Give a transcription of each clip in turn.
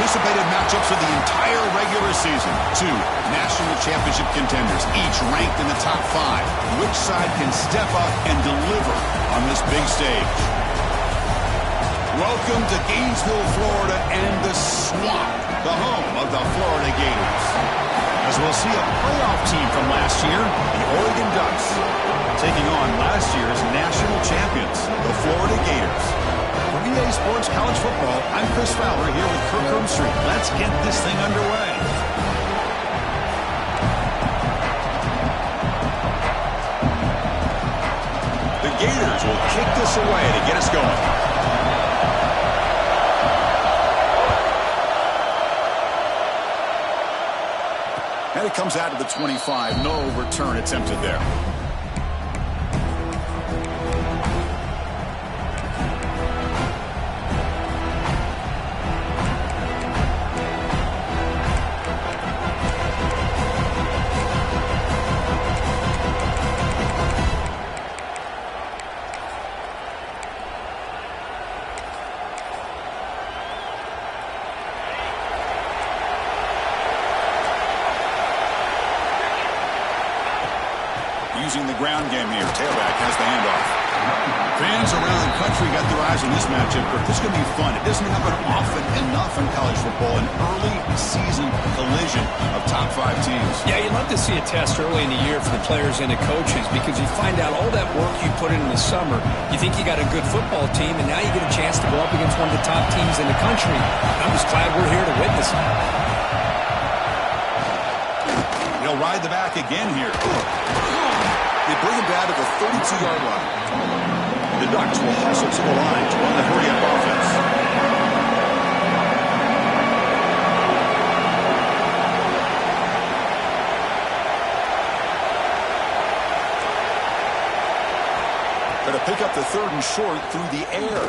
anticipated matchups of the entire regular season. Two national championship contenders, each ranked in the top 5. Which side can step up and deliver on this big stage? Welcome to Gainesville, Florida, and the Swamp, the home of the Florida Gators. As we'll see a playoff team from last year, the Oregon Ducks, taking on last year's national champions, the Florida Gators. For EA Sports College Football, I'm Chris Fowler here with Kirk Herbstreit. Let's get this thing underway. The Gators will kick this away to get us going. And it comes out to the 25. No return attempted there. Using the ground game here. Tailback has the handoff. Fans around the country got their eyes on this matchup, but this is going to be fun. It doesn't happen often enough in college football, an early season collision of top 5 teams. Yeah, you'd love to see a test early in the year for the players and the coaches because you find out all that work you put in the summer. You think you got a good football team, and now you get a chance to go up against one of the top teams in the country. I'm just glad we're here to witness it. He'll ride the back again here. They bring him down to the 32-yard line. The Ducks will hustle to the line to run the hurry-up offense. Going to pick up the 3rd and short through the air.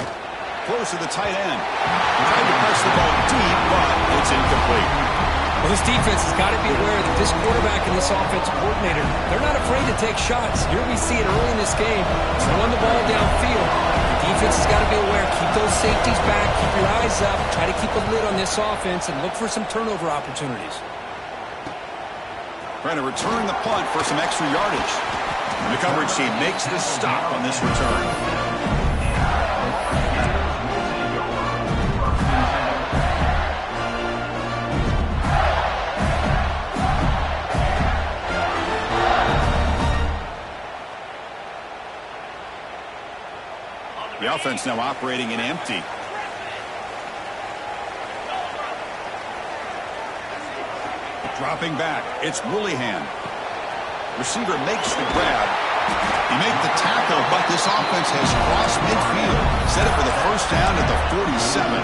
Close to the tight end. Trying to press the ball deep, but it's incomplete. Well, this defense has got to be aware that this quarterback and this offensive coordinator, they're not afraid to take shots. Here we see it early in this game. Throwing the ball downfield. The defense has got to be aware. Keep those safeties back. Keep your eyes up. Try to keep a lid on this offense and look for some turnover opportunities. Trying to return the punt for some extra yardage. And the coverage team makes the stop on this return. The offense now operating in empty. Dropping back, it's Willihan. Receiver makes the grab. He made the tackle, but this offense has crossed midfield. Set it for the first down at the 47.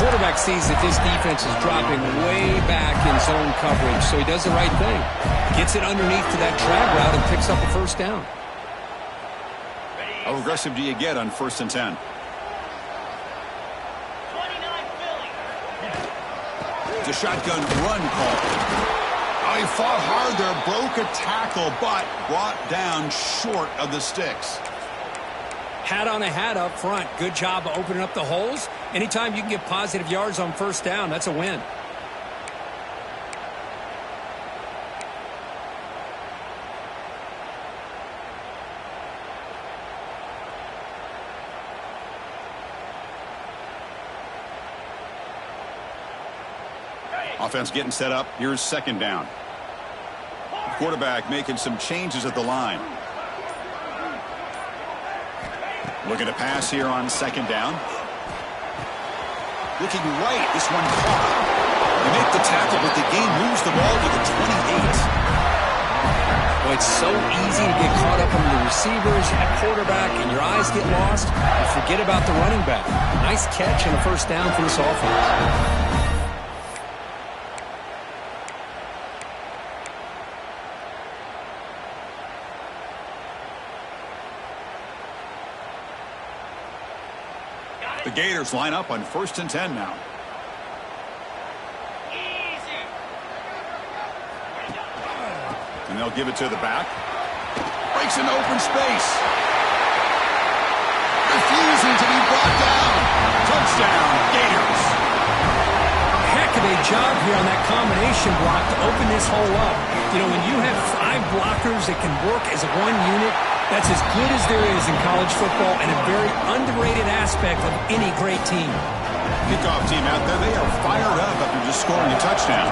Quarterback sees that this defense is dropping way back in zone coverage, so he does the right thing. Gets it underneath to that drag route and picks up a first down. How aggressive do you get on 1st and 10? It's a shotgun run call. Oh, he fought hard there, broke a tackle, but brought down short of the sticks. Hat on a hat up front. Good job of opening up the holes. Anytime you can get positive yards on 1st down, that's a win. Offense getting set up. Here's 2nd down. Quarterback making some changes at the line. Looking to pass here on 2nd down. Looking right. This one caught. They make the tackle, but the game moves the ball to the 28. Well, it's so easy to get caught up on the receivers at quarterback, and your eyes get lost. You forget about the running back. Nice catch and a first down for this offense. The Gators line up on 1st and 10 now. And they'll give it to the back. Breaks into open space. Refusing to be brought down. Touchdown, Gators. of a job here on that combination block to open this hole up. You know, when you have 5 blockers that can work as one unit, that's as good as there is in college football and a very underrated aspect of any great team. Kickoff team out there, they are fired up after just scoring a touchdown.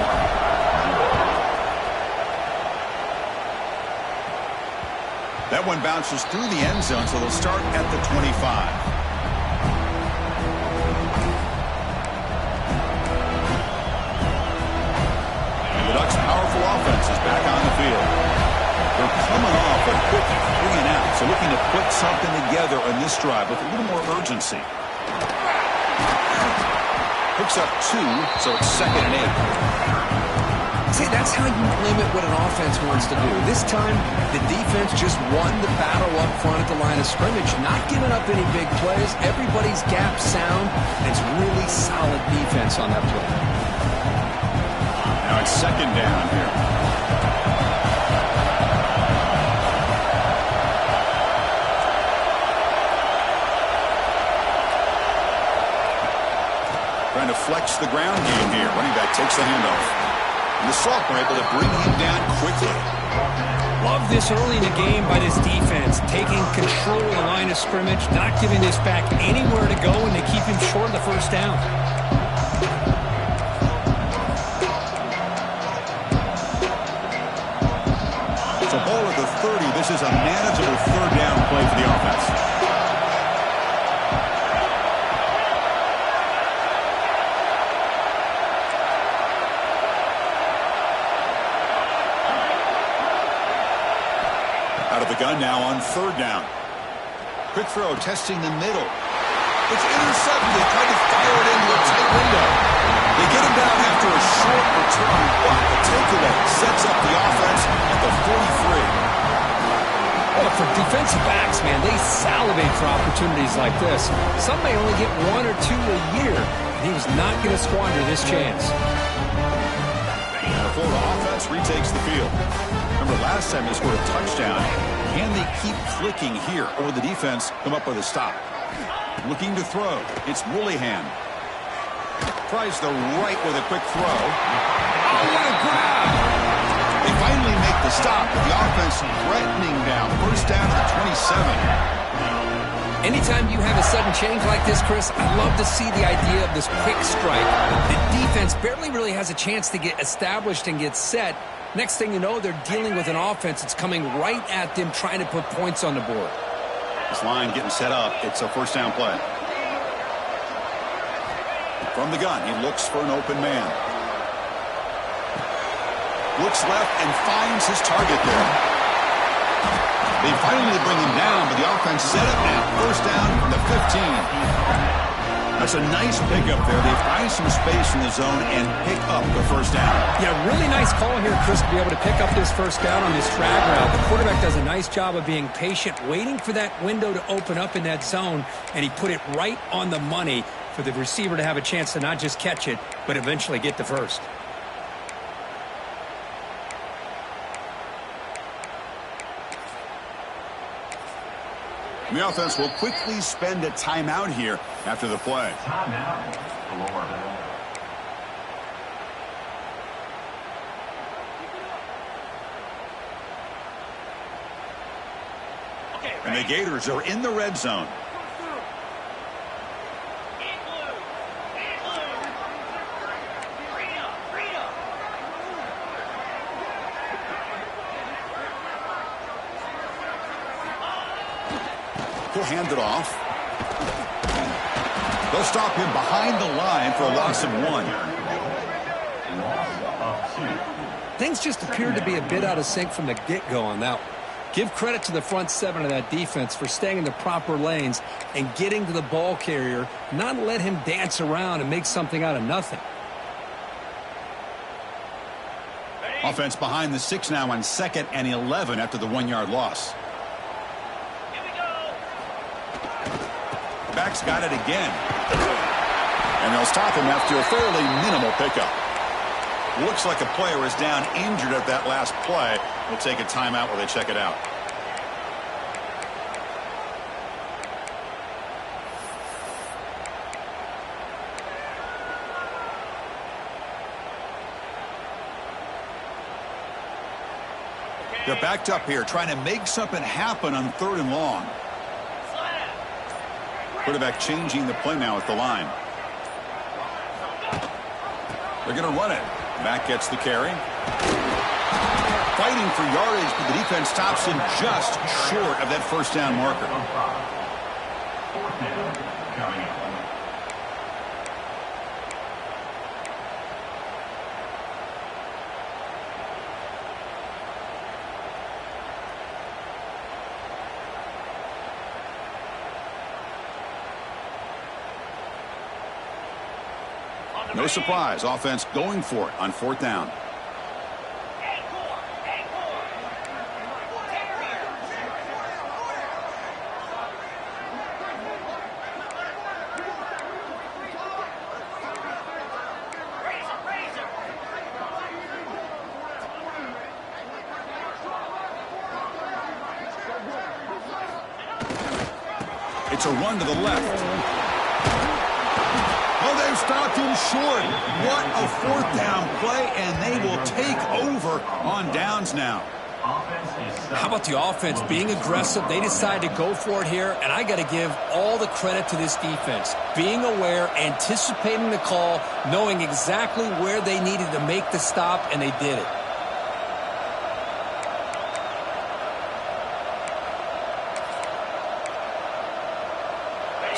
That one bounces through the end zone, so they'll start at the 25. The Ducks' powerful offense is back on the field. They're coming off a quick 3 and out, so looking to put something together on this drive with a little more urgency. Picks up 2, so it's 2nd and 8. See, that's how you limit what an offense wants to do. This time, the defense just won the battle up front at the line of scrimmage, not giving up any big plays. Everybody's gap sound, and it's really solid defense on that play. Now it's 2nd down here. Trying to flex the ground game here. Running back takes the handoff. And the sophomore able to bring him down quickly. Love this early in the game by this defense, taking control of the line of scrimmage, not giving this back anywhere to go, and they keep him short of the first down. So ball at the 30. This is a manageable 3rd down play for the offense. Out of the gun now on 3rd down. Quick throw, testing the middle. It's intercepted. Trying to fire it into a tight window. They get him down after a short return, but the takeaway sets up the offense at the 43. Well, for defensive backs, man, they salivate for opportunities like this. Some may only get 1 or 2 a year, and he was not going to squander this chance. And the Florida offense retakes the field. Remember, last time they scored a touchdown. Can they keep clicking here, or will the defense come up with a stop? Looking to throw. It's Willihan. Tries the right with a quick throw. Oh, what a grab! They finally make the stop, but the offense threatening down. 1st down at the 27. Anytime you have a sudden change like this, Chris, I love to see the idea of this quick strike. The defense barely really has a chance to get established and get set. Next thing you know, they're dealing with an offense that's coming right at them, trying to put points on the board. This line getting set up. It's a 1st down play. From the gun, he looks for an open man. Looks left and finds his target there. They finally bring him down, but the offense set up now. 1st down from the 15. That's a nice pickup there. They find some space in the zone and pick up the 1st down. Yeah, really nice call here, Chris, to be able to pick up this 1st down on this drag route. The quarterback does a nice job of being patient, waiting for that window to open up in that zone, and he put it right on the money for the receiver to have a chance to not just catch it, but eventually get the 1st. The offense will quickly spend a timeout here after the play. And the Gators are in the red zone. He'll hand it off. They'll stop him behind the line for a loss of 1. Things just appeared to be a bit out of sync from the get-go on that one. Give credit to the front 7 of that defense for staying in the proper lanes and getting to the ball carrier, not let him dance around and make something out of nothing. Offense behind the 6 now on 2nd and 11 after the 1-yard loss. Back's got it again. And they'll stop him after a fairly minimal pickup. Looks like a player is down injured at that last play. We'll take a timeout while they check it out. They're backed up here, trying to make something happen on 3rd and long. Quarterback changing the play now at the line. They're going to run it. Mack gets the carry. Fighting for yardage, but the defense stops him just short of that first down marker. No surprise, offense going for it on 4th down. It's a run to the left. Oh, they've stopped him short. What a 4th down play, and they will take over on downs now. How about the offense being aggressive? They decide to go for it here, and I got to give all the credit to this defense. Being aware, anticipating the call, knowing exactly where they needed to make the stop, and they did it.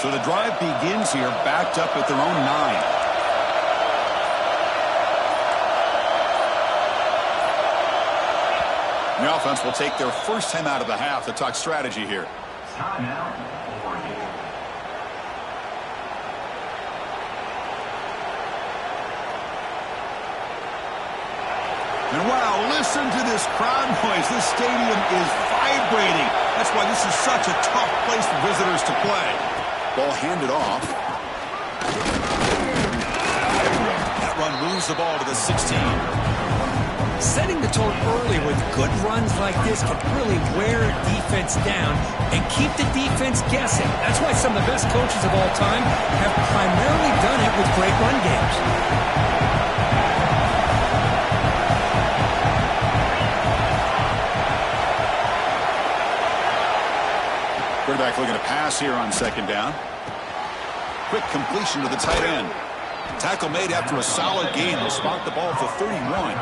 So the drive begins here, backed up at their own 9. The offense will take their first time out of the half to talk strategy here. And wow, listen to this crowd noise. This stadium is vibrating. That's why this is such a tough place for visitors to play. Ball handed off. That run moves the ball to the 16. Setting the tone early with good runs like this can really wear a defense down and keep the defense guessing. That's why some of the best coaches of all time have primarily done it with great run games. Quarterback looking to pass here on 2nd down. Quick completion to the tight end. Tackle made after a solid gain. They'll spot the ball for 31.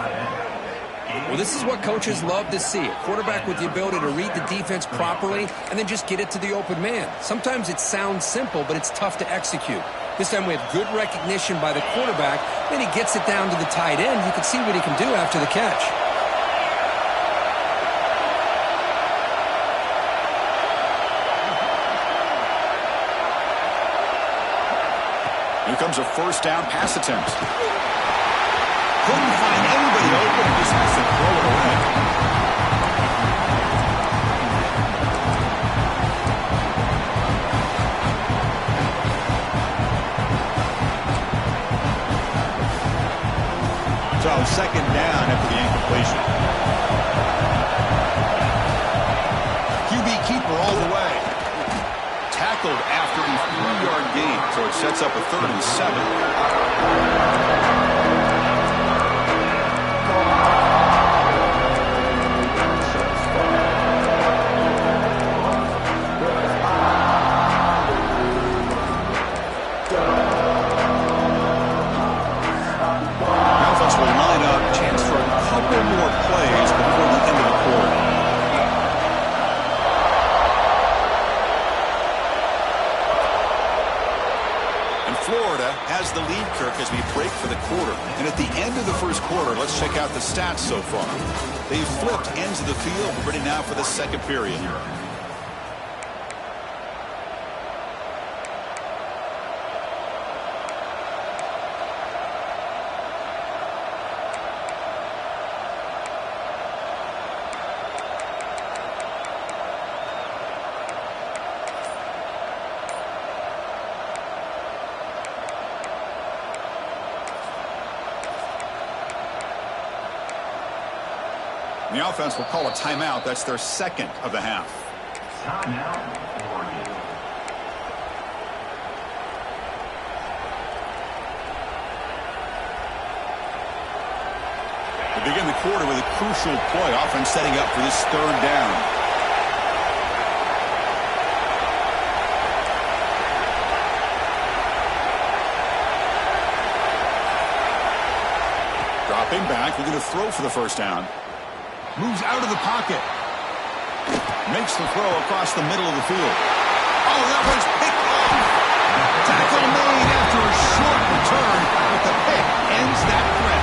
Well, this is what coaches love to see. A quarterback with the ability to read the defense properly and then just get it to the open man. Sometimes it sounds simple, but it's tough to execute. This time we have good recognition by the quarterback. Then he gets it down to the tight end. You can see what he can do after the catch. Here comes a first down pass attempt. Couldn't find anybody open and just has to throw it away. So 2nd down after the incompletion. QB keeper all the way. Tackled after the 3-yard gain, so it sets up a 3rd and 7. Will line up, chance for a couple more plays before the end of the quarter. And Florida has the lead, Kirk, as we break for the quarter. And at the end of the first quarter, let's check out the stats so far. They've flipped ends of the field, ready now for the 2nd period. The offense will call a timeout. That's their 2nd of the half. They begin the quarter with a crucial play. Offense setting up for this third down. Dropping back, we're going to throw for the first down. Moves out of the pocket. Makes the throw across the middle of the field. Oh, that one's picked off. Tackle made after a short return, but the pick ends that threat.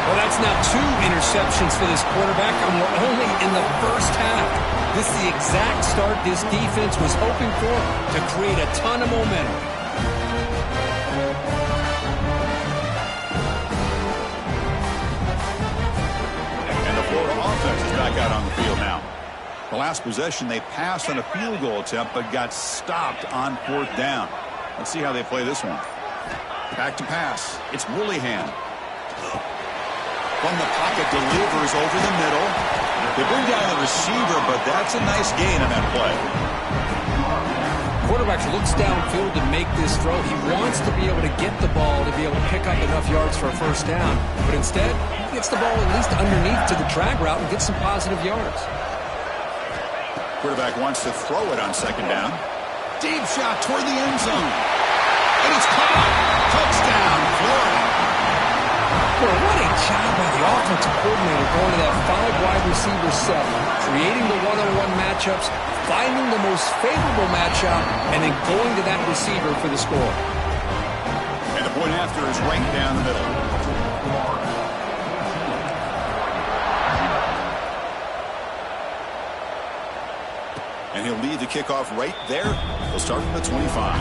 Well, that's now 2 interceptions for this quarterback, and we're only in the first half. This is the exact start this defense was hoping for to create a ton of momentum. And the Florida offense is back out on the field now. The last possession, they passed on a field goal attempt, but got stopped on 4th down. Let's see how they play this one. Back to pass. It's Willingham. From the pocket, delivers over the middle. They bring down the receiver, but that's a nice gain on that play. Quarterback looks downfield to make this throw. He wants to be able to get the ball to be able to pick up enough yards for a first down. But instead, he gets the ball at least underneath to the drag route and gets some positive yards. Quarterback wants to throw it on 2nd down. Deep shot toward the end zone. And it's caught. Touchdown, Florida. Well, what a job by the offensive coordinator going to that 5-wide receiver set, creating the one-on-one matchups, finding the most favorable matchup, and then going to that receiver for the score. And the point after is right down the middle. And he'll lead the kickoff right there. He'll start from the 25.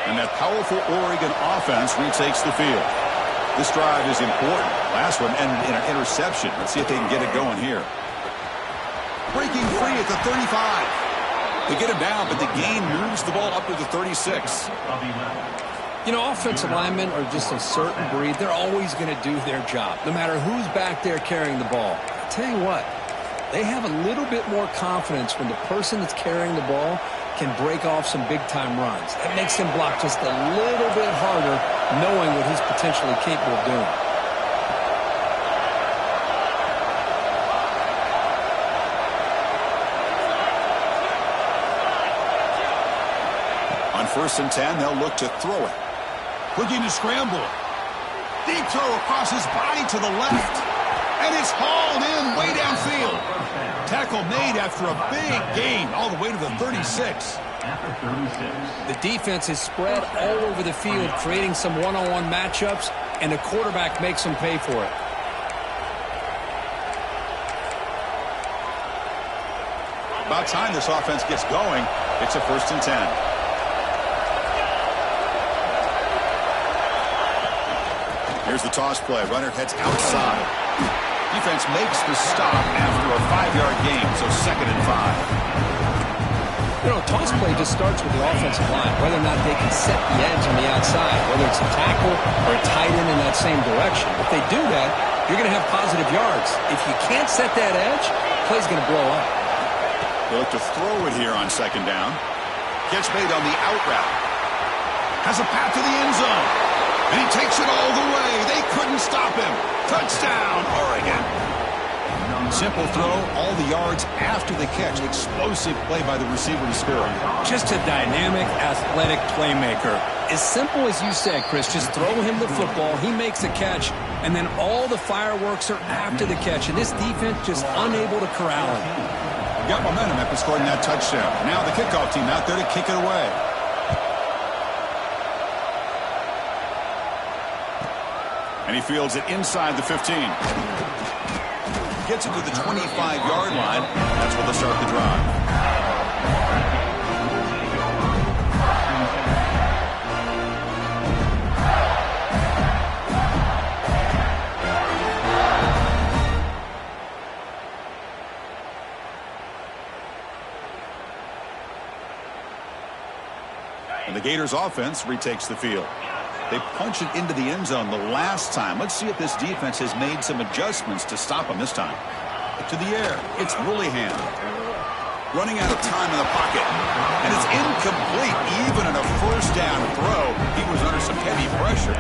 And that powerful Oregon offense retakes the field. This drive is important. Last one ended in an interception. Let's see if they can get it going here. Breaking free at the 35. They get him down, but the gain moves the ball up to the 36. You know, offensive linemen are just a certain breed. They're always going to do their job, no matter who's back there carrying the ball. I tell you what, they have a little bit more confidence when the person that's carrying the ball can break off some big-time runs. That makes him block just a little bit harder, knowing what he's potentially capable of doing. On 1st and 10, they'll look to throw it. Looking to scramble. Deep throw across his body to the left. And it's hauled in way downfield. Tackle made after a big gain all the way to the 36. The defense is spread all over the field, creating some one-on-one matchups, and the quarterback makes them pay for it. About time this offense gets going. It's a 1st and 10. Here's the toss play. Runner heads outside. Defense makes the stop after a 5-yard gain, so 2nd and 5. You know, toss play just starts with the offensive line, whether or not they can set the edge on the outside, whether it's a tackle or a tight end in that same direction. If they do that, you're going to have positive yards. If you can't set that edge, play's going to blow up. They look to throw it here on 2nd down. Catch made on the out route. Has a path to the end zone. And he takes it all the way. They couldn't stop him. Touchdown, Oregon. Simple throw, all the yards after the catch. Explosive play by the receiver to score. Just a dynamic, athletic playmaker. As simple as you said, Chris, just throw him the football, he makes a catch, and then all the fireworks are after the catch. And this defense just unable to corral him. Got momentum after scoring that touchdown. Now the kickoff team out there to kick it away. And he fields it inside the 15. Gets it to the 25-yard line. That's where they'll start the drive. And the Gators offense retakes the field. They punch it into the end zone the last time. Let's see if this defense has made some adjustments to stop them this time. To the air. It's Willingham. Running out of time in the pocket. And it's incomplete. Even in a first down throw, he was under some heavy pressure.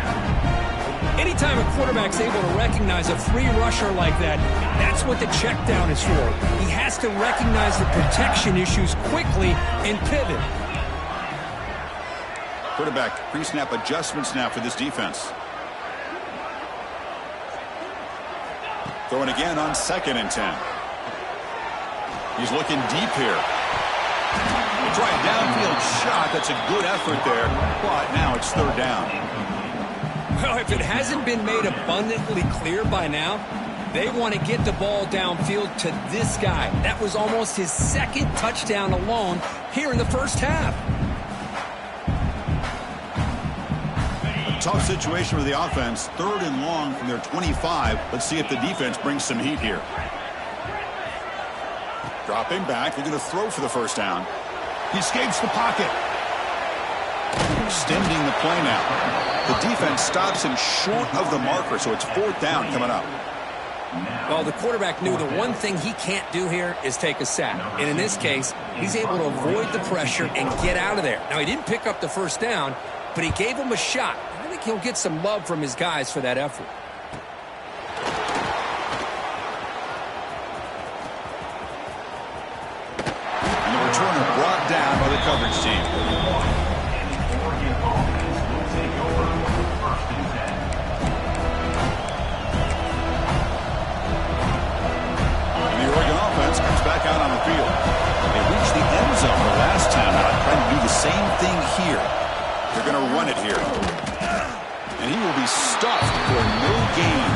Anytime a quarterback's able to recognize a free rusher like that, that's what the check down is for. He has to recognize the protection issues quickly and pivot. Quarterback pre-snap adjustments now for this defense. Throwing again on 2nd and 10. He's looking deep here. Try a downfield shot. That's a good effort there, but now it's 3rd down. Well, if it hasn't been made abundantly clear by now, they want to get the ball downfield to this guy. That was almost his 2nd touchdown alone here in the first half. Tough situation for the offense. 3rd and long from their 25. Let's see if the defense brings some heat here. Dropping back. They're going to throw for the first down. He escapes the pocket. Extending the play now. The defense stops him short of the marker, so it's 4th down coming up. Well, the quarterback knew the one thing he can't do here is take a sack. And in this case, he's able to avoid the pressure and get out of there. Now, he didn't pick up the first down, but he gave him a shot. I think he'll get some love from his guys for that effort. And the returner brought down by the coverage team. And the Oregon offense comes back out on the field. They reached the end zone the last time out, trying to do the same thing here. They're going to run it here. And he will be stuffed for no gain.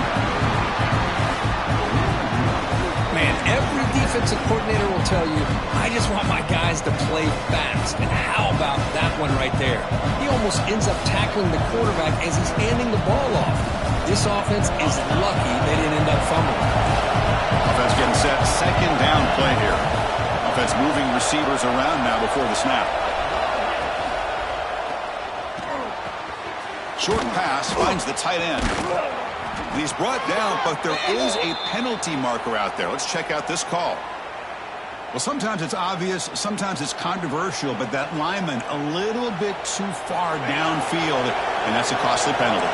Man, every defensive coordinator will tell you, I just want my guys to play fast. And how about that one right there? He almost ends up tackling the quarterback as he's handing the ball off. This offense is lucky they didn't end up fumbling. Offense getting set. 2nd down play here. Offense moving receivers around now before the snap. Short pass finds the tight end. And he's brought down, but there is a penalty marker out there. Let's check out this call. Well, sometimes it's obvious, sometimes it's controversial, but that lineman a little bit too far downfield, and that's a costly penalty.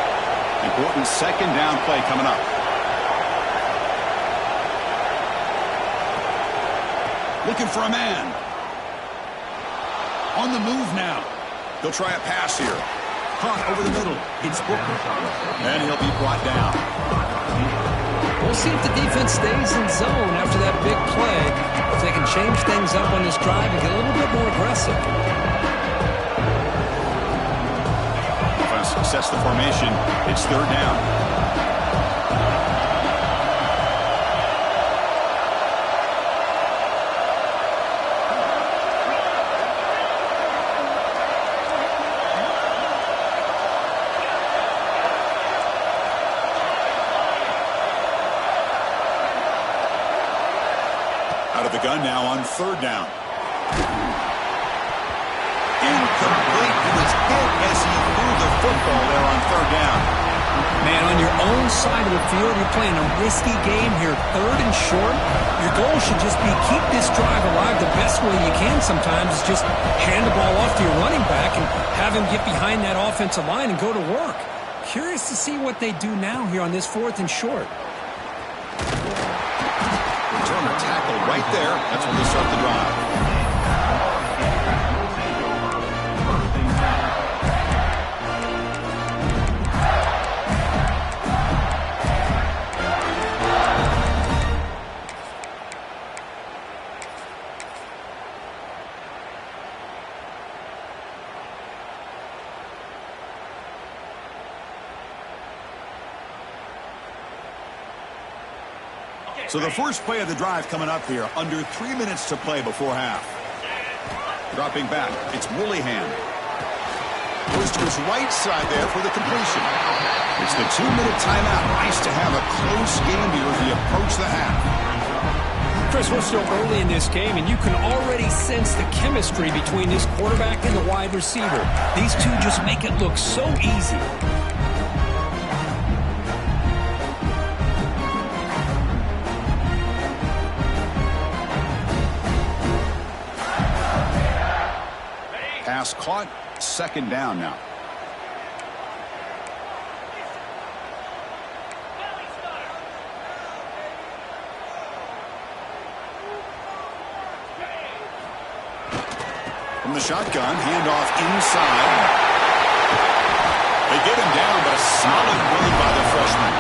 Important 2nd down play coming up. Looking for a man. On the move now. They'll try a pass here. Caught over the middle. It's Booker. And he'll be brought down. We'll see if the defense stays in zone after that big play. If they can change things up on this drive and get a little bit more aggressive. Offense sets the formation. It's 3rd down. The gun now on 3rd down. Incomplete. He was hit as he threw the football there on 3rd down. Man, on your own side of the field, you're playing a risky game here. 3rd and short. Your goal should just be keep this drive alive the best way you can sometimes is just hand the ball off to your running back and have him get behind that offensive line and go to work. Curious to see what they do now here on this 4th and short. Returner tackle right there. That's when they start the drive. So the first play of the drive coming up here. Under 3 minutes to play before half. Dropping back. It's Willingham. Goes to his right side there for the completion. It's the 2-minute timeout. Nice to have a close game here as we approach the half. Chris, we're still early in this game, and you can already sense the chemistry between this quarterback and the wide receiver. These two just make it look so easy. Pass caught, second down now. From the shotgun, handoff inside. They get him down, but a solid run by the freshman.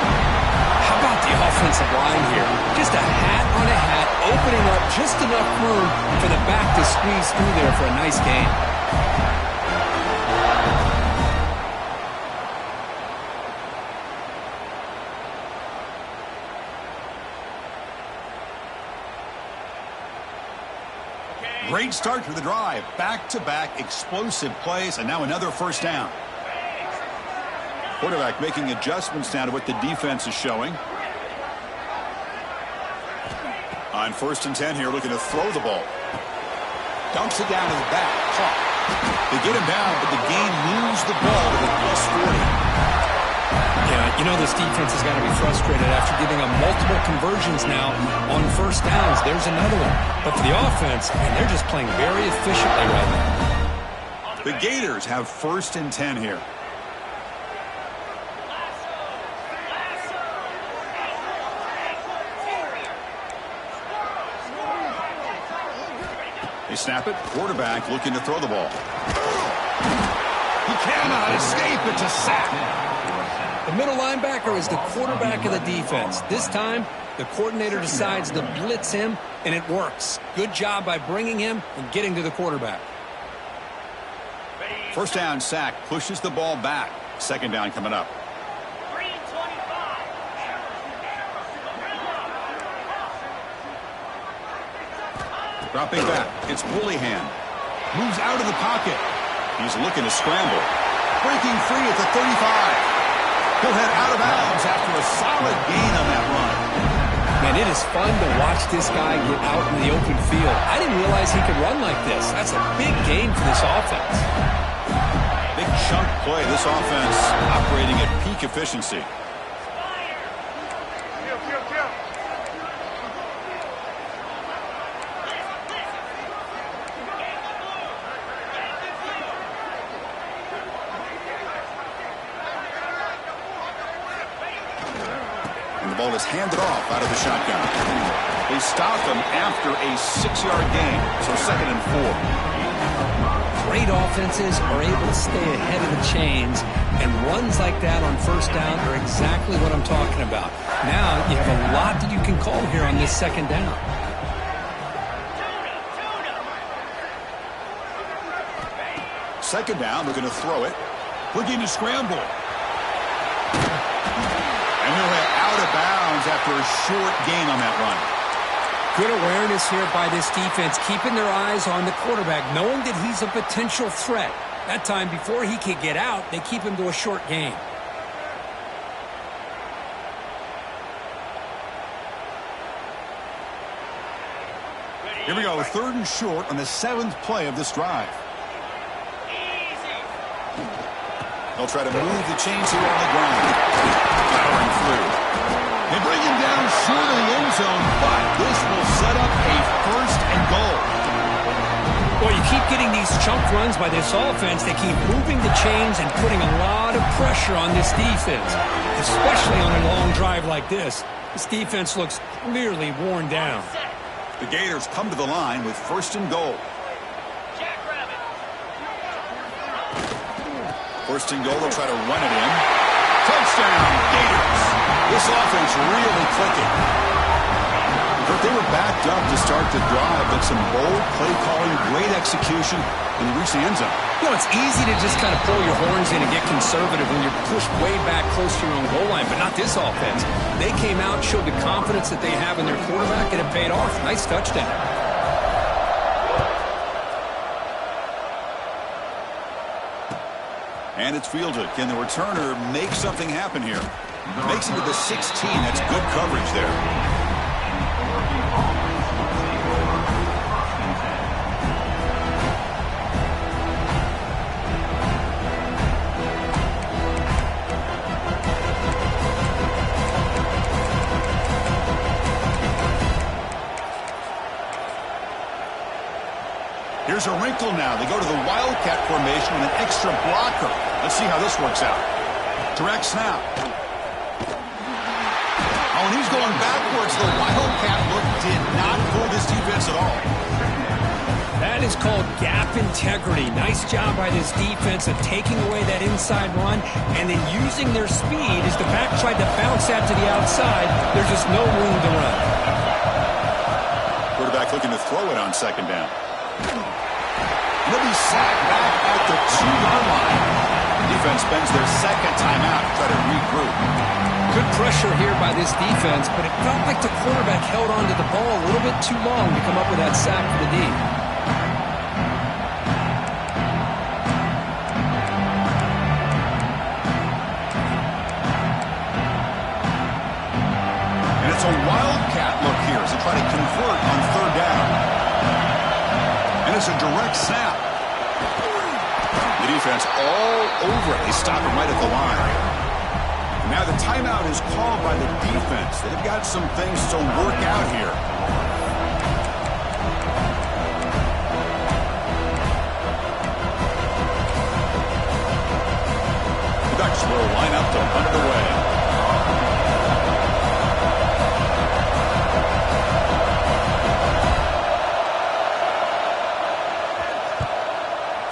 How about the offensive line here? Just a hat on a hat, opening up just enough room for the back to squeeze through there for a nice gain. Great start to the drive. Back-to-back explosive plays, and now another first down. Quarterback making adjustments now to what the defense is showing. On 1st and 10 here, looking to throw the ball. Dumps it down to the back. Caught. They get him down, but the game moves the ball to the +40. Yeah, you know this defense has got to be frustrated after giving them multiple conversions now on first downs. There's another one. But for the offense, and they're just playing very efficiently right now. The Gators have 1st and 10 here. They snap it. Quarterback looking to throw the ball. He cannot escape. It's a sack. The middle linebacker is the quarterback of the defense. This time, the coordinator decides to blitz him, and it works. Good job by bringing him and getting to the quarterback. First down sack, pushes the ball back. Second down coming up. Dropping back, it's Willihan. Moves out of the pocket. He's looking to scramble. Breaking free at the 35. He'll head out of bounds after a solid gain on that run. Man, it is fun to watch this guy get out in the open field. I didn't realize he could run like this. That's a big gain for this offense. Big chunk play. This offense operating at peak efficiency. Ball is handed off out of the shotgun. They stop him after a 6-yard gain, so 2nd and 4. Great offenses are able to stay ahead of the chains, and runs like that on first down are exactly what I'm talking about. Now you have a lot that you can call here on this 2nd down. Second down, they're going to throw it. Looking to scramble. And he'll head out of bounds after a short gain on that run. Good awareness here by this defense, keeping their eyes on the quarterback, knowing that he's a potential threat. That time, before he can get out, they keep him to a short gain. Here we go, 3rd and short on the 7th play of this drive. They'll try to move the chains here on the ground. Powering through. They bring him down short of the end zone, but this will set up a 1st and goal. Well, you keep getting these chunk runs by this offense. They keep moving the chains and putting a lot of pressure on this defense, especially on a long drive like this. This defense looks clearly worn down. The Gators come to the line with 1st and goal. 1st and goal, they'll try to run it in. Touchdown, Gators. This offense really clicking. But they were backed up to start the drive, but some bold play calling, great execution, and they reach the end zone. You know, it's easy to just kind of pull your horns in and get conservative when you're pushed way back close to your own goal line, but not this offense. They came out, showed the confidence that they have in their quarterback, and it paid off. Nice touchdown. And it's fielded. Can the returner make something happen here? Makes it to the 16. That's good coverage there. There's a wrinkle now. They go to the wildcat formation with an extra blocker. Let's see how this works out. Direct snap. Oh, and he's going backwards. The wildcat look did not fool this defense at all. That is called gap integrity. Nice job by this defense of taking away that inside run and then using their speed as the back tried to bounce that to the outside. There's just no room to run. Quarterback looking to throw it on second down. He'll be sacked back at the 2-yard line. The defense spends their second timeout to try to regroup. Good pressure here by this defense, but it felt like the quarterback held on to the ball a little bit too long to come up with that sack for the D. And it's a wildcat look here as they try to convert on third down. And it's a direct snap. The defense all over it. They stop him right at the line. And now the timeout is called by the defense. They've got some things to work out here. The Ducks will line up to punt it away.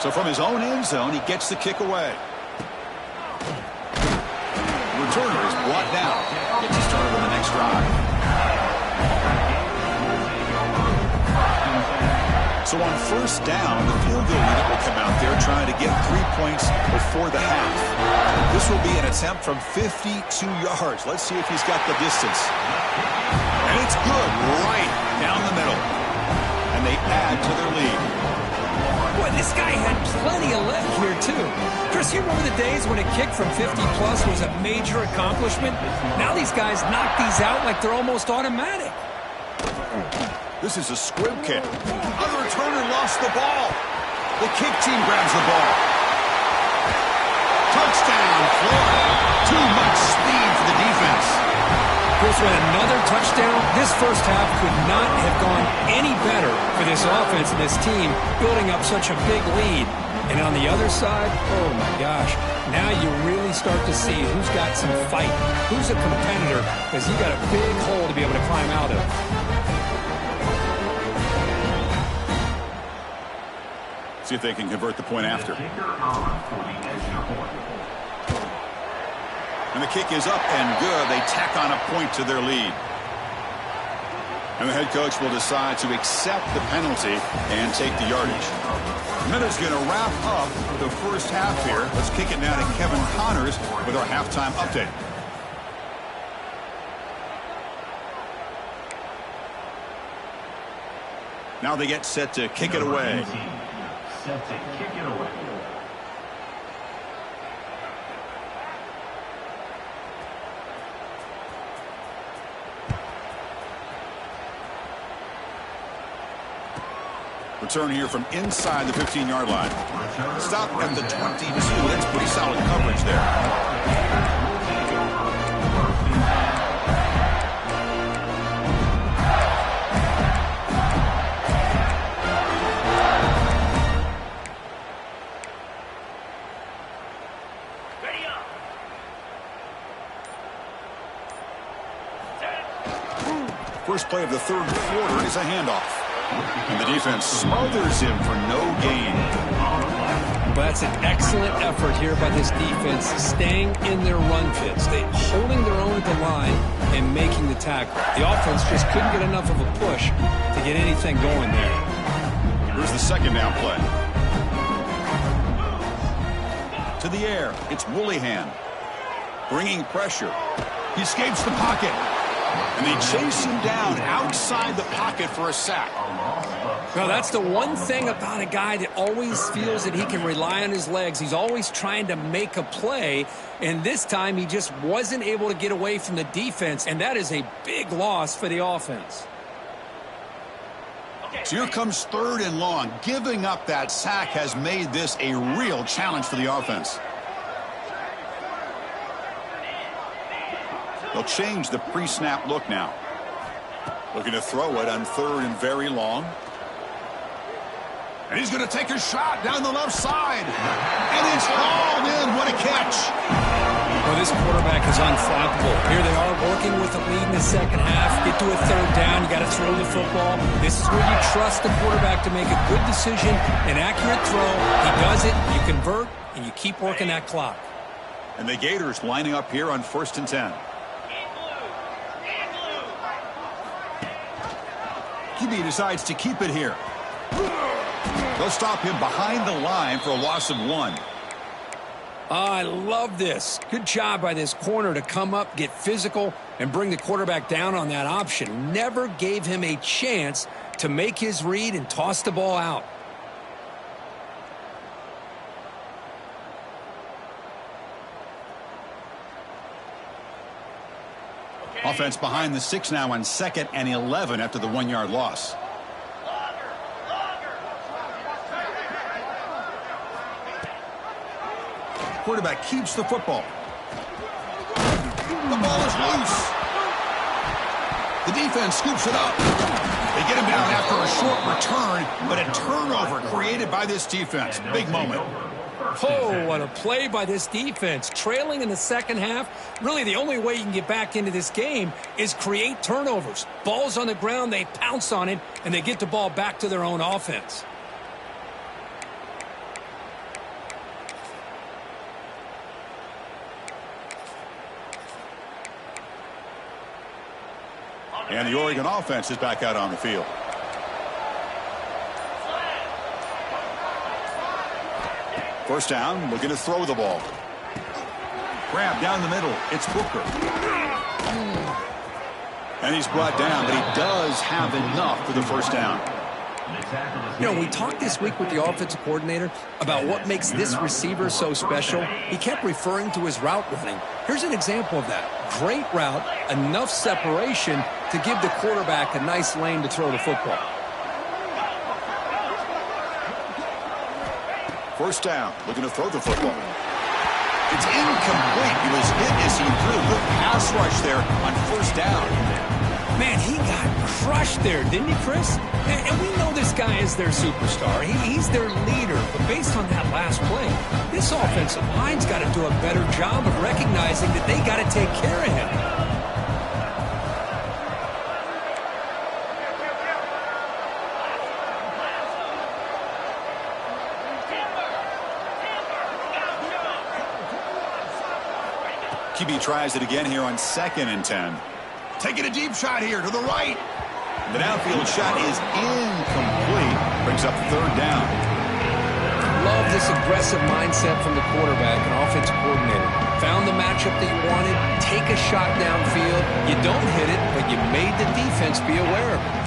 So from his own end zone, he gets the kick away. Returner is brought down. Gets you started on the next drive. So on first down, the field goal unit will come out there trying to get 3 points before the half. This will be an attempt from 52 yards. Let's see if he's got the distance. And it's good, right down the middle. And they add to their lead. Boy, this guy had plenty of leg here, too. Chris, you remember the days when a kick from 50-plus was a major accomplishment? Now these guys knock these out like they're almost automatic. This is a squib kick. Other returner lost the ball. The kick team grabs the ball. Touchdown, Florida. Too much speed for the defense. Chris, with another touchdown, this first half could not have gone any better for this offense and this team, building up such a big lead. And on the other side, oh my gosh, now you really start to see who's got some fight, who's a competitor, because you got a big hole to be able to climb out of. See if they can convert the point after. And the kick is up and good. They tack on a point to their lead. And the head coach will decide to accept the penalty and take the yardage. Minutes going to wrap up the first half here. Let's kick it now to Kevin Connors with our halftime update. Now they get set to kick it away. Set to kick it away. Return here from inside the 15-yard line. Stop at the 22. That's pretty solid coverage there. First play of the third quarter is a handoff. And the defense smothers him for no gain. Well, that's an excellent effort here by this defense, staying in their run fits. They holding their own at the line and making the tackle. The offense just couldn't get enough of a push to get anything going there. Here's the second down play. To the air, it's Woolihan. Bringing pressure. He escapes the pocket. And they chase him down outside the pocket for a sack. Well, that's the one thing about a guy that always feels that he can rely on his legs. He's always trying to make a play, and this time he just wasn't able to get away from the defense, and that is a big loss for the offense. So here comes third and long. Giving up that sack has made this a real challenge for the offense. They'll change the pre-snap look now. Looking to throw it on third and very long. And he's going to take a shot down the left side. And it's hauled in. What a catch. Well, this quarterback is unflappable. Here they are working with the lead in the second half. Get to a third down. You got to throw the football. This is where you trust the quarterback to make a good decision, an accurate throw. He does it. You convert, and you keep working that clock. And the Gators lining up here on 1st and 10. QB decides to keep it here. They'll stop him behind the line for a loss of 1. I love this. Good job by this corner to come up, get physical, and bring the quarterback down on that option. Never gave him a chance to make his read and toss the ball out. Offense behind the 6 now on 2nd and 11 after the 1-yard loss. Quarterback keeps the football. The ball is loose. The defense scoops it up. They get him down after a short return, but a turnover created by this defense. Big moment. Oh, what a play by this defense. Trailing in the second half, really the only way you can get back into this game is create turnovers. Ball's on the ground, they pounce on it, and they get the ball back to their own offense. And the Oregon offense is back out on the field. First down, looking to throw the ball. Grab down the middle. It's Booker. And he's brought down, but he does have enough for the first down. You know, we talked this week with the offensive coordinator about what makes this receiver so special. He kept referring to his route running. Here's an example of that. Great route, enough separation to give the quarterback a nice lane to throw the football. First down, looking to throw the football. It's incomplete. He was hit as he threw. Good pass rush there on first down. Man, he got crushed there, didn't he, Chris? And we know this guy is their superstar. He's their leader. But based on that last play, this offensive line's got to do a better job of recognizing that they got to take care of him. QB tries it again here on 2nd and 10. Taking a deep shot here to the right. The downfield shot is incomplete. Brings up third down. Love this aggressive mindset from the quarterback and offensive coordinator. Found the matchup that you wanted. Take a shot downfield. You don't hit it, but you made the defense be aware of it.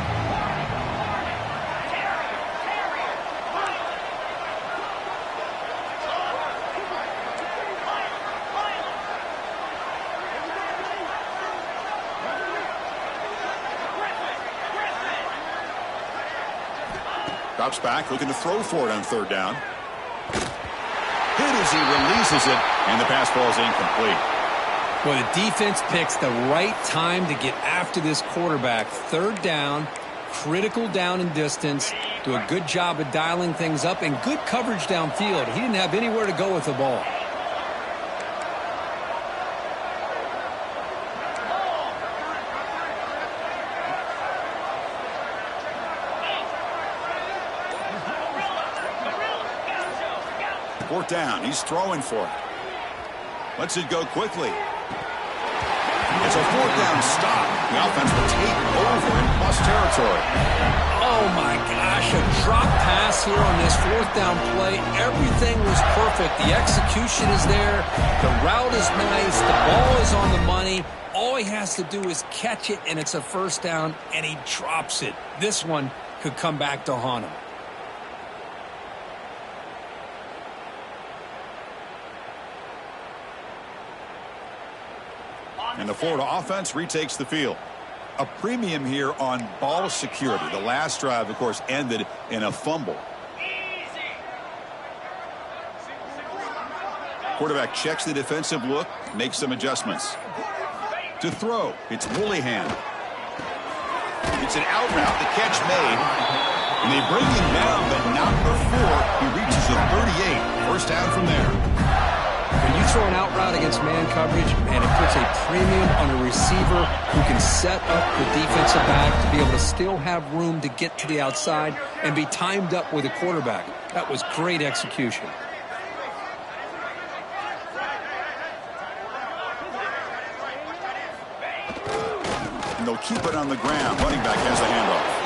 Drops back, looking to throw for it on third down. Hit as he releases it, and the pass ball is incomplete. Well, the defense picks the right time to get after this quarterback. Third down, critical down and distance. Do a good job of dialing things up, and good coverage downfield. He didn't have anywhere to go with the ball. Fourth down. He's throwing for it. Lets it go quickly. It's a fourth down stop. The offense will take over in plus territory. Oh, my gosh. A drop pass here on this fourth down play. Everything was perfect. The execution is there. The route is nice. The ball is on the money. All he has to do is catch it, and it's a first down, and he drops it. This one could come back to haunt him. And the Florida offense retakes the field. A premium here on ball security. The last drive, of course, ended in a fumble. Quarterback checks the defensive look, makes some adjustments. To throw, it's Woollyhan. It's an out route, the catch made. And they bring him down, but not before he reaches the 38. First down from there. When you throw an out route against man coverage, man, it puts a premium on a receiver who can set up the defensive back to be able to still have room to get to the outside and be timed up with a quarterback. That was great execution. And they'll keep it on the ground. Running back has the handoff.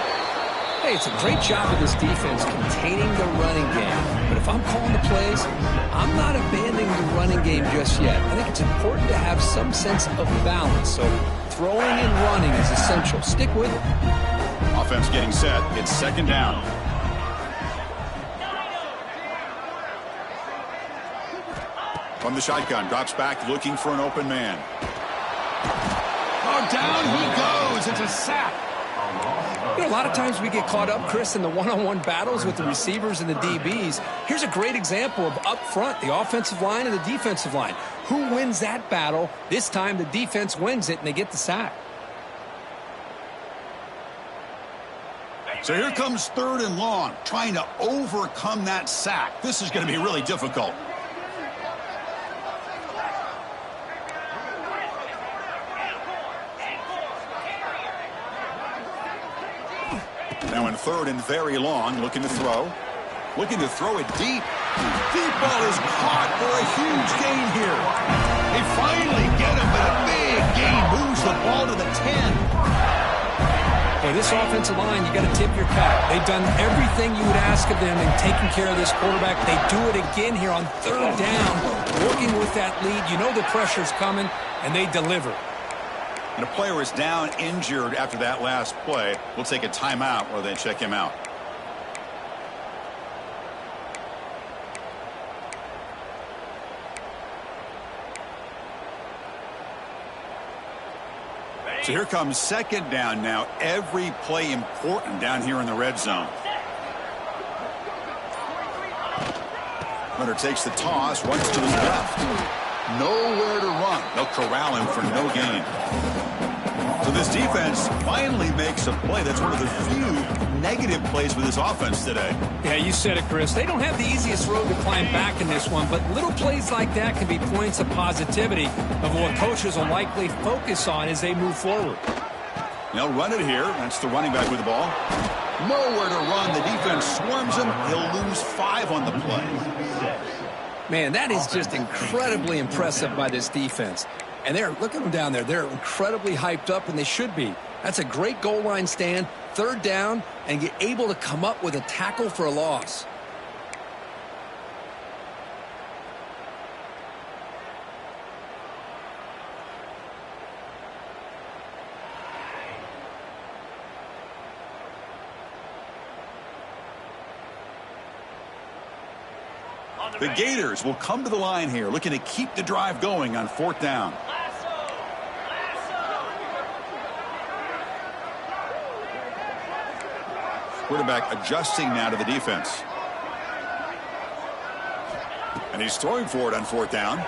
Hey, it's a great job of this defense containing the running game. But if I'm calling the plays, I'm not abandoning the running game just yet. I think it's important to have some sense of balance. So throwing and running is essential. Stick with it. Offense getting set. It's second down. From the shotgun, drops back looking for an open man. Oh, down he goes. It's a sack. You know, a lot of times we get caught up, Chris, in the one-on-one battles with the receivers and the DBs. Here's a great example of up front, the offensive line and the defensive line. Who wins that battle? This time the defense wins it, and they get the sack. So here comes third and long, trying to overcome that sack. This is going to be really difficult. Now in third and very long, looking to throw. Looking to throw it deep. Deep ball is caught for a huge gain here. They finally get him, but a big gain moves the ball to the 10. Hey, this offensive line, you got to tip your cap. They've done everything you would ask of them in taking care of this quarterback. They do it again here on third down, working with that lead. You know the pressure's coming, and they deliver. And a player is down injured after that last play. We'll take a timeout while they check him out. So here comes second down now. Every play important down here in the red zone. Runner takes the toss, runs to his left. Nowhere to run. They'll corral him for no gain. So this defense finally makes a play. That's one of the few negative plays for this offense today. Yeah, you said it, Chris. They don't have the easiest road to climb back in this one, but little plays like that can be points of positivity of what coaches will likely focus on as they move forward. They'll run it here. That's the running back with the ball. Nowhere to run. The defense swarms him. He'll lose 5 on the play. Man, that is just incredibly impressive by this defense. And look at them down there. They're incredibly hyped up, and they should be. That's a great goal line stand, third down, and get able to come up with a tackle for a loss. The Gators will come to the line here, looking to keep the drive going on fourth down. Quarterback adjusting now to the defense. And he's throwing for it on fourth down.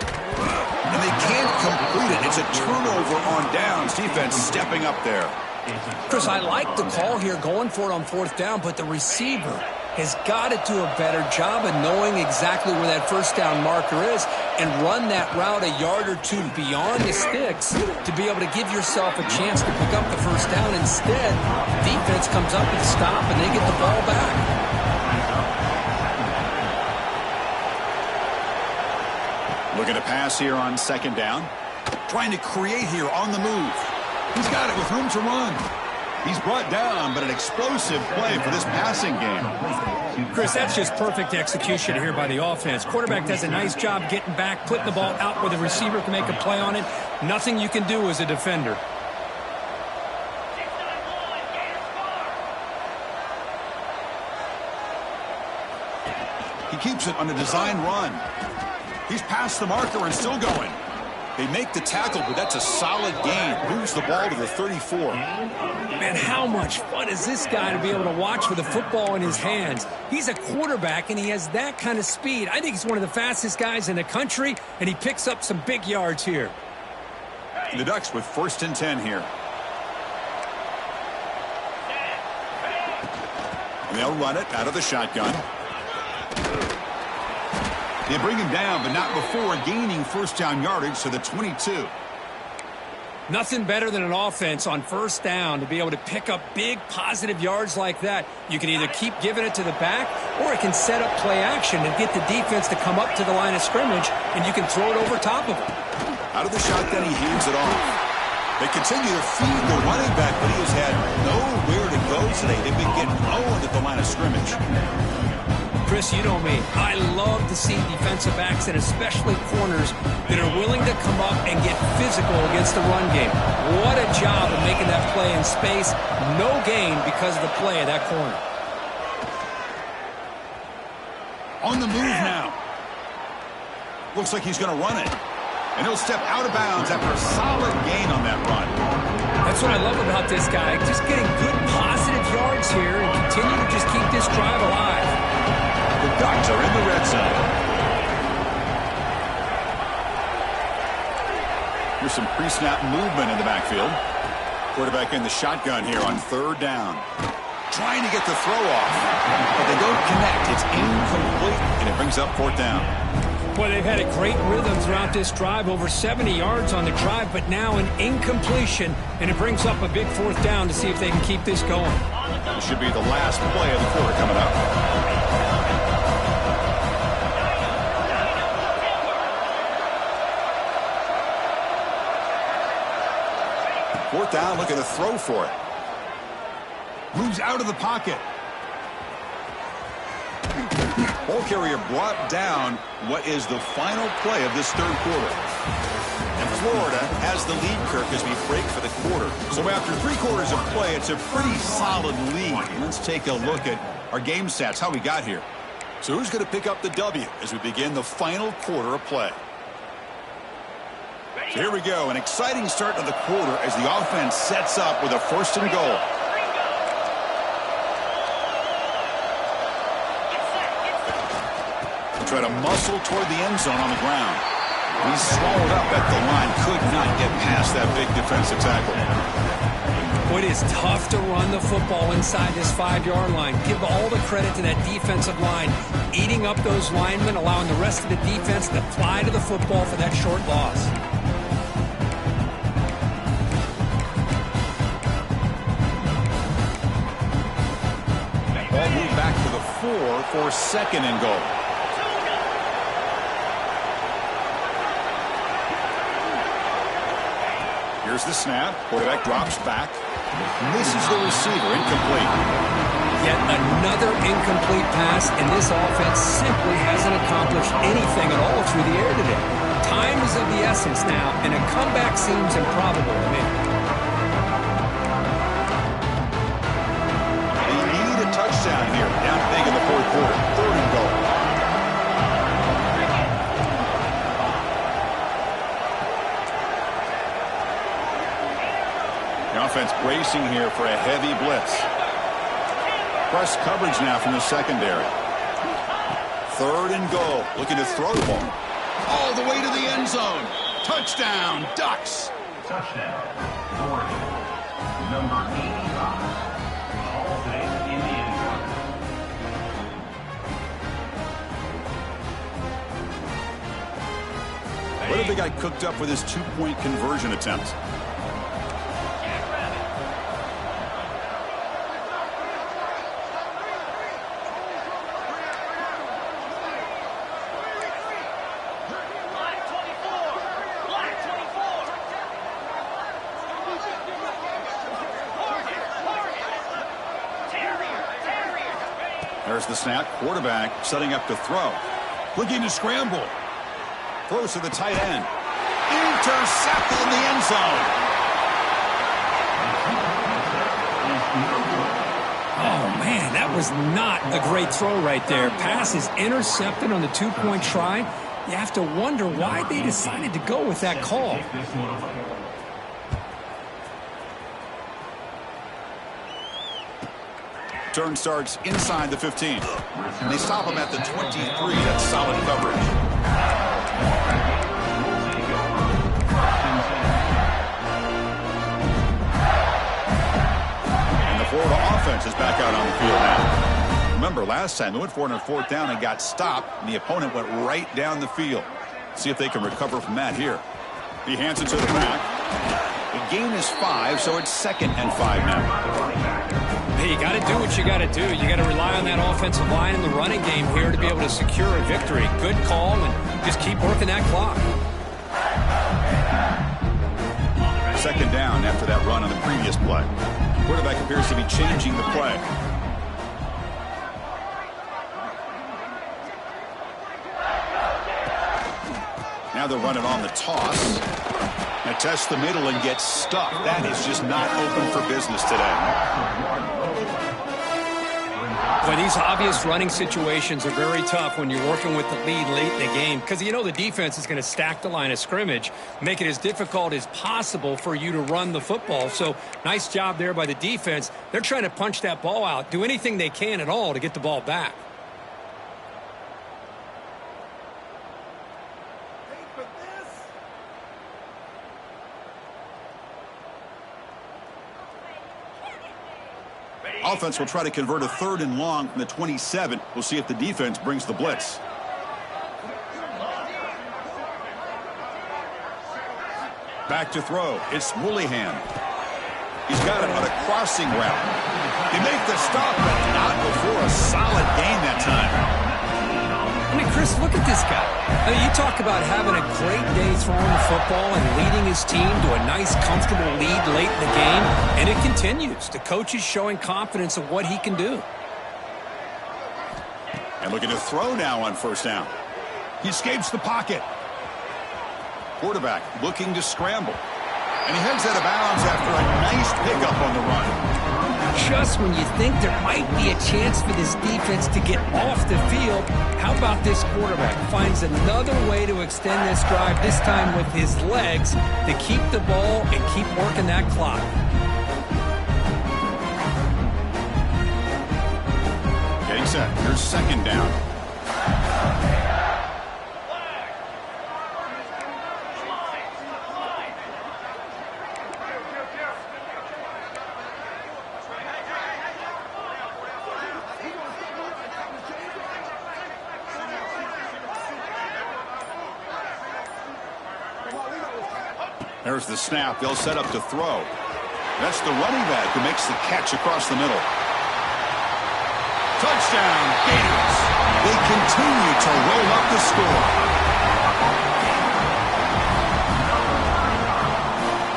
And they can't complete it. It's a turnover on downs. Defense stepping up there. Chris, I like the call here going for it on fourth down, but the receiver has got to do a better job of knowing exactly where that first down marker is and run that route a yard or two beyond the sticks to be able to give yourself a chance to pick up the first down. Instead, the defense comes up and stop, and they get the ball back. Looking to pass here on second down. Trying to create here on the move. He's got it with room to run. He's brought down, but an explosive play for this passing game. Chris, that's just perfect execution here by the offense. Quarterback does a nice job getting back, putting the ball out where the receiver can make a play on it. Nothing you can do as a defender. He keeps it on a design run. He's past the marker and still going. They make the tackle, but that's a solid gain. Moves the ball to the 34. Man, how much fun is this guy to be able to watch with a football in his hands? He's a quarterback, and he has that kind of speed. I think he's one of the fastest guys in the country, and he picks up some big yards here. The Ducks with first and 10 here. They'll run it out of the shotgun. They bring him down, but not before gaining first down yardage to the 22. Nothing better than an offense on first down to be able to pick up big positive yards like that. You can either keep giving it to the back, or it can set up play action and get the defense to come up to the line of scrimmage, and you can throw it over top of them. Out of the shotgun, he hands it off. They continue to feed the running back, but he has had nowhere to go today. They've been getting owned at the line of scrimmage. Chris, you know me. I love to see defensive backs, and especially corners, that are willing to come up and get physical against the run game. What a job of making that play in space. No gain because of the play of that corner. On the move now. Looks like he's going to run it. And he'll step out of bounds after a solid gain on that run. That's what I love about this guy. Just getting good positive yards here and continue to just keep this drive alive. The Ducks are in the red zone. Here's some pre-snap movement in the backfield. Quarterback in the shotgun here on third down. Trying to get the throw off, but they don't connect. It's incomplete, and it brings up fourth down. Boy, they've had a great rhythm throughout this drive. Over 70 yards on the drive, but now an incompletion, and it brings up a big fourth down to see if they can keep this going. This should be the last play of the quarter coming up. Fourth down, looking to throw for it. Moves out of the pocket. Ball carrier brought down what is the final play of this third quarter. And Florida has the lead, Kirk, as we break for the quarter. So after 3 quarters of play, it's a pretty solid lead. Let's take a look at our game stats, how we got here. So who's going to pick up the W as we begin the final quarter of play? So here we go, an exciting start to the quarter as the offense sets up with a first and goal. Try to muscle toward the end zone on the ground. He's swallowed up at the line, could not get past that big defensive tackle. It is tough to run the football inside this 5-yard line. Give all the credit to that defensive line, eating up those linemen, allowing the rest of the defense to fly to the football for that short loss. Ball moved back to the 4 for second and goal. Here's the snap. Quarterback drops back. Misses the receiver. Incomplete. Yet another incomplete pass, and this offense simply hasn't accomplished anything at all through the air today. Time is of the essence now, and a comeback seems improbable to me. They need a touchdown here. Down big in the fourth quarter. Third and goal. The offense bracing here for a heavy blitz. Press coverage now from the secondary. Third and goal. Looking to throw the ball. All the way to the end zone. Touchdown, Ducks. Touchdown, Oregon. Number 85. All safe in the end zone. What have they got cooked up with his 2-point conversion attempt? There's the snap. Quarterback setting up to throw. Looking to scramble. Throws to the tight end. Intercepted in the end zone. Oh, man, that was not a great throw right there. Pass is intercepted on the 2-point try. You have to wonder why they decided to go with that call. Turn starts inside the 15. And they stop him at the 23. That's solid coverage. And the Florida offense is back out on the field now. Remember, last time they went for it on 4th down and got stopped, and the opponent went right down the field. See if they can recover from that here. He hands it to the back. The gain is 5, so it's 2nd and 5 now. Hey, you got to do what you got to do. You got to rely on that offensive line in the running game here to be able to secure a victory. Good call, and just keep working that clock. 2nd down after that run on the previous play. Quarterback appears to be changing the play. Now they're running on the toss. They test the middle and get stuck. That is just not open for business today. Boy, these obvious running situations are very tough when you're working with the lead late in the game, because you know the defense is going to stack the line of scrimmage, make it as difficult as possible for you to run the football. So nice job there by the defense. They're trying to punch that ball out, do anything they can at all to get the ball back. Offense will try to convert a 3rd and long from the 27. We'll see if the defense brings the blitz. Back to throw. It's Woolihan. He's got it on a crossing route. He makes the stop, but not before a solid gain that time. I mean, Chris, look at this guy. I mean, you talk about having a great day throwing the football and leading his team to a nice, comfortable lead late in the game, and it continues. The coach is showing confidence of what he can do. And looking to throw now on 1st down. He escapes the pocket. Quarterback looking to scramble. And he heads out of bounds after a nice pickup on the run. Just when you think there might be a chance for this defense to get off the field, how about this quarterback finds another way to extend this drive, this time with his legs, to keep the ball and keep working that clock. Getting set. Here's 2nd down. There's the snap. They'll set up to throw. That's the running back who makes the catch across the middle. Touchdown, Gators. They continue to roll up the score.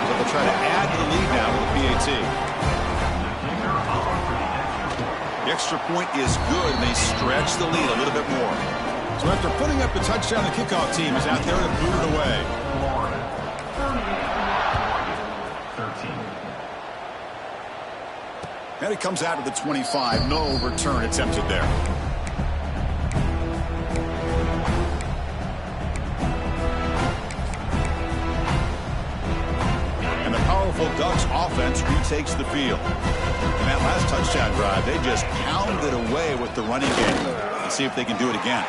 They'll try to add to the lead now with the PAT. The extra point is good, and they stretch the lead a little bit more. So after putting up the touchdown, the kickoff team is out there to boot it away. And it comes out to the 25. No return attempted there. And the powerful Ducks offense retakes the field. In that last touchdown drive, they just pounded away with the running game. Let's see if they can do it again.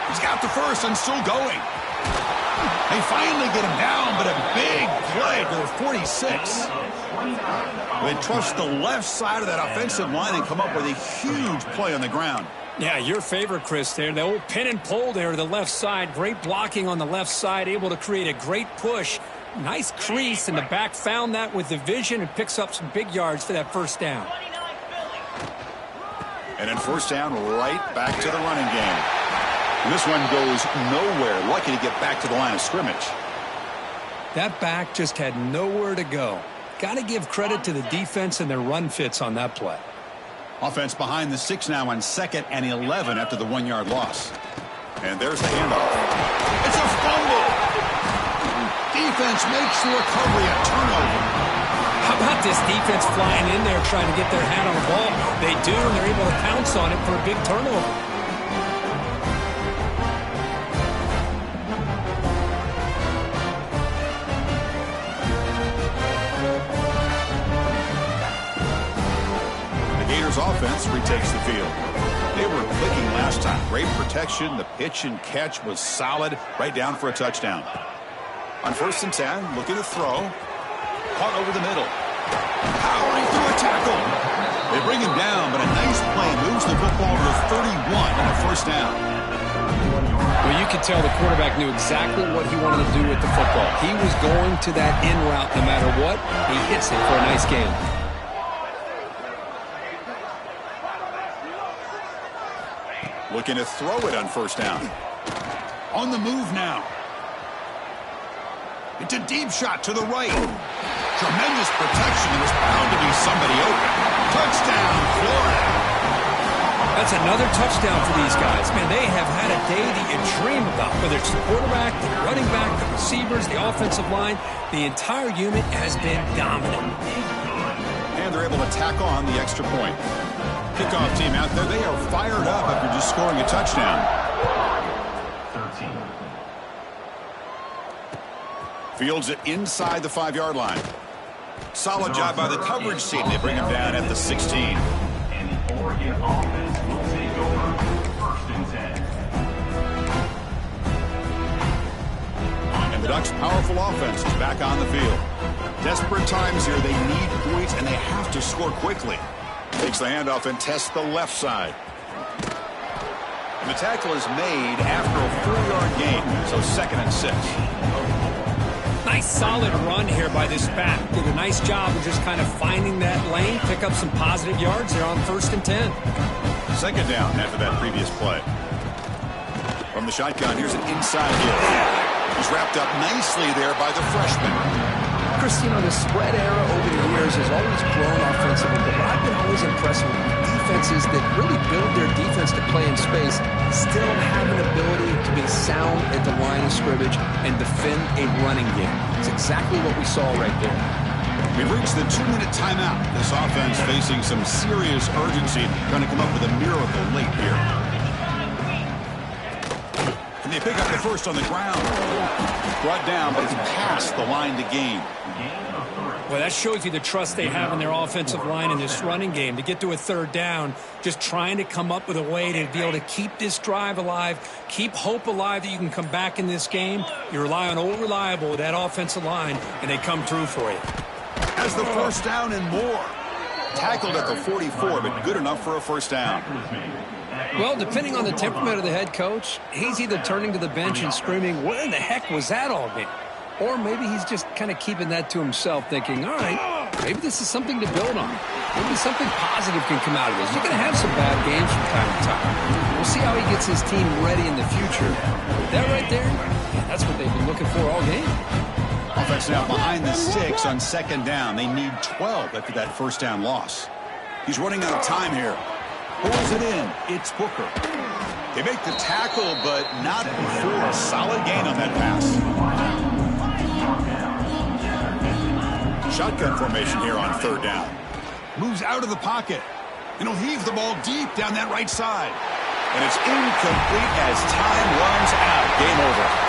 He's got the first and still going. They finally get him down, but a big play to the 46. They trust the left side of that offensive line and come up with a huge play on the ground. Yeah, your favorite, Chris, there. The old pin and pull there to the left side. Great blocking on the left side, able to create a great push. Nice crease, and the back found that with the vision and picks up some big yards for that 1st down. And then 1st down, right back to the running game. And this one goes nowhere. Lucky to get back to the line of scrimmage. That back just had nowhere to go. Got to give credit to the defense and their run fits on that play. Offense behind the 6 now on 2nd and 11 after the 1-yard loss. And there's the handoff. It's a fumble. Defense makes the recovery a turnover. How about this defense flying in there trying to get their hand on the ball? They do, and they're able to pounce on it for a big turnover. Offense retakes the field. They were clicking last time. Great protection. The pitch and catch was solid. Right down for a touchdown. On 1st and 10, looking to throw. Caught over the middle. Powering through a tackle. They bring him down, but a nice play moves the football to the 31 and a first down. Well, you could tell the quarterback knew exactly what he wanted to do with the football. He was going to that in route no matter what. He hits it for a nice gain. Looking to throw it on first down. On the move now. It's a deep shot to the right. Tremendous protection. There was bound to be somebody open. Touchdown, Florida. That's another touchdown for these guys. Man, they have had a day that you dream about. Whether it's the quarterback, the running back, the receivers, the offensive line, the entire unit has been dominant. And they're able to tack on the extra point. Kickoff team out there, they are fired up after just scoring a touchdown. 13. Fields it inside the 5-yard line. Solid job by the coverage team. They bring him down at the 16. And the Oregon offense will take over 1st and 10. And the Ducks' powerful offense is back on the field. Desperate times here. They need points, and they have to score quickly. Takes the handoff and tests the left side. And the tackle is made after a 4-yard gain, so 2nd and 6. Nice solid run here by this back. Did a nice job of just kind of finding that lane, pick up some positive yards there on 1st and 10. 2nd down after that previous play. From the shotgun, here's an inside hit. He's wrapped up nicely there by the freshman. Chris, you know, the spread era over the years has always grown offensively, but I've been always impressed with defenses that really build their defense to play in space, still have an ability to be sound at the line of scrimmage and defend a running game. It's exactly what we saw right there. We've reached the 2-minute timeout. This offense facing some serious urgency, trying to come up with a miracle late here. And they pick up the first on the ground. Brought down, but it's past the line to gain. Well, that shows you the trust they have in their offensive line in this running game. To get to a 3rd down, just trying to come up with a way to be able to keep this drive alive, keep hope alive that you can come back in this game. You rely on Old Reliable with that offensive line, and they come through for you. Has the first down and more. Tackled at the 44, but good enough for a first down. Well, depending on the temperament of the head coach, he's either turning to the bench and screaming, "Where in the heck was that all game?" Or maybe he's just kind of keeping that to himself, thinking, all right, maybe this is something to build on. Maybe something positive can come out of this. You're going to have some bad games from time to time. We'll see how he gets his team ready in the future. But that right there, that's what they've been looking for all game. Offense now behind the 6 on 2nd down. They need 12 after that first down loss. He's running out of time here. Pulls it in. It's Booker. They make the tackle, but not before a solid gain on that pass. Shotgun formation here on 3rd down. Moves out of the pocket. And he'll heave the ball deep down that right side. And it's incomplete as time runs out. Game over.